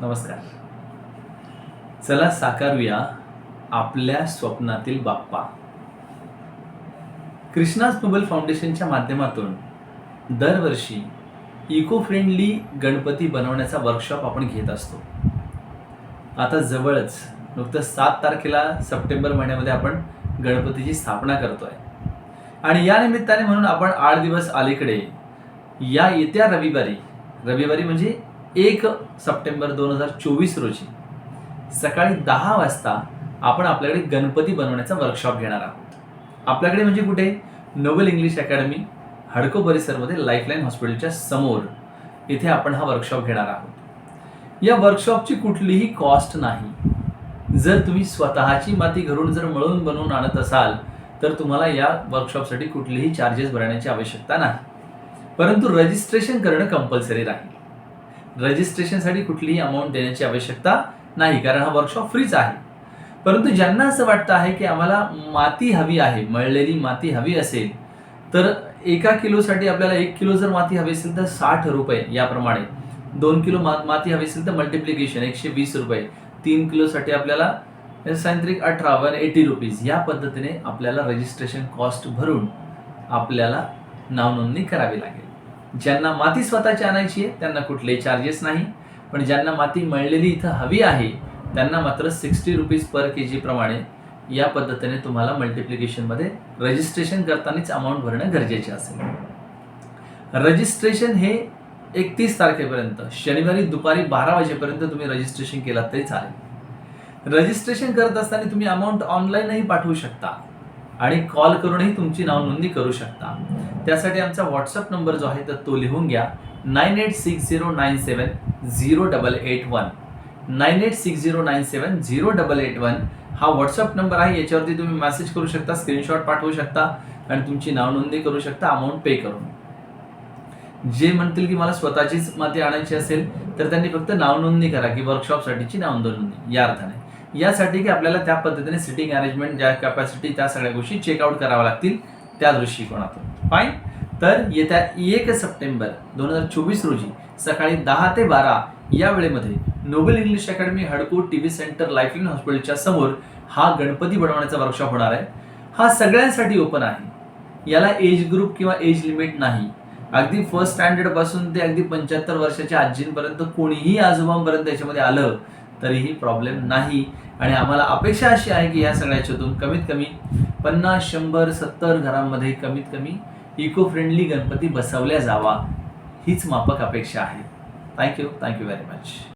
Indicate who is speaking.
Speaker 1: नमस्कार. चला साकारूया आपल्या स्वप्नातील बाप्पा. कृष्णाज नोबेल फाउंडेशनच्या माध्यमातून दरवर्षी इको फ्रेंडली गणपती बनवण्याचा वर्कशॉप आपण घेत असतो. आता जवळच नुकतंच 7 तारखेला सप्टेंबर महिन्यामध्ये आपण गणपतीची स्थापना करतोय आणि या निमित्ताने म्हणून आपण 8 दिवस अलीकडे या येत्या रविवारी म्हणजे 1 सप्टेंबर 2024 रोजी सकाळी 10 वाजता आपण आपल्याकडे गणपती बनवण्याचा वर्कशॉप घेणार आहोत. आपल्याकडे म्हणजे कुठे? नोबेल इंग्लिश अकॅडमी, हडको परिसरमध्ये लाईफलाईन हॉस्पिटलच्या समोर इथे आपण हा वर्कशॉप घेणार आहोत. या वर्कशॉपची कुठलीही कॉस्ट नाही. जर तुम्ही स्वतःची माती घरून जर मळून बनवून आणत असाल तर तुम्हाला या वर्कशॉपसाठी कुठलीही चार्जेस भरण्याची आवश्यकता नाही. परंतु रजिस्ट्रेशन करणं कंपल्सरी राहील. रजिस्ट्रेशनसाठी कुठलीही अमाऊंट देण्याची आवश्यकता नाही, कारण हा वर्कशॉप फ्रीच आहे. परंतु ज्यांना असं वाटतं आहे की आम्हाला माती हवी आहे, मळलेली माती हवी असेल, तर 1 किलोसाठी आपल्याला 1 किलो जर माती हवी असेल तर 60 रुपये याप्रमाणे, 2 किलो माती हवी असेल तर मल्टिप्लिकेशन 120 रुपये, 3 किलोसाठी आपल्याला सायंत्रिक 18 180 रुपीज या पद्धतीने आपल्याला रजिस्ट्रेशन कॉस्ट भरून आपल्याला नावनोंदणी करावी लागेल. ज्यांना माती स्वतःची आणायची आहे त्यांना कुठलेही चार्जेस नाही, पण ज्यांना माती मळलेली इथं हवी आहे त्यांना मात्र 60 रुपीज पर kg प्रमाणे या पद्धतीने तुम्हाला मल्टिप्लिकेशनमध्ये रजिस्ट्रेशन करतानाच अमाऊंट भरणं गरजेचे असेल. रजिस्ट्रेशन हे 31 तारखेपर्यंत शनिवारी दुपारी 12 वाजेपर्यंत तुम्ही रजिस्ट्रेशन केलात तरी चालेल. रजिस्ट्रेशन करत असताना तुम्ही अमाऊंट ऑनलाईनही पाठवू शकता आणि कॉल करूनही तुमची नावनोंदणी करू शकता. त्यासाठी आमचा व्हॉट्सअप नंबर जो आहे तर तो लिहून घ्या. 9860970881 9860970881 हा व्हॉट्सअप नंबर आहे. याच्यावरती तुम्ही मेसेज करू शकता, स्क्रीनशॉट पाठवू शकता आणि तुमची नावनोंदणी करू शकता अमाऊंट पे करून. जे म्हणतील की मला स्वतःचीच माती आणायची असेल तर त्यांनी फक्त नावनोंदणी करा की वर्कशॉपसाठीची नावनोंदणी या अर्थाने. यासाठी की आपल्याला त्या पद्धतीने सिटिंग अरेंजमेंट, ज्या कॅपॅसिटी, त्या सगळ्या गोष्टी चेकआउट कराव्या लागतील त्या दृष्टिकोनातून. फाईन. तर येत्या 1 सप्टेंबर 2024 रोजी सकाळी 10 ते 12 या वेळेमध्ये नोबेल इंग्लिश अकॅडमी, हडको टीव्ही सेंटर, लाईफलाईन हॉस्पिटलच्या समोर हा गणपती बनवण्याचा वर्कशॉप होणार आहे. हा सगळ्यांसाठी ओपन आहे. याला एज ग्रुप किंवा एज लिमिट नाही. अगदी फर्स्ट स्टँडर्ड पासून ते अगदी 75 वर्षाच्या आजींपर्यंत कोणीही आजोबांपर्यंत याच्यामध्ये आलं तरीही प्रॉब्लेम नाही. आणि आम्हाला अपेक्षा अशी आहे की या सगळ्याच्यातून कमीत कमी 50, 100, 70 घरांमध्ये कमीत कमी इको फ्रेंडली गणपती बसवल्या जावा, हीच माफक अपेक्षा आहे. Thank you very much.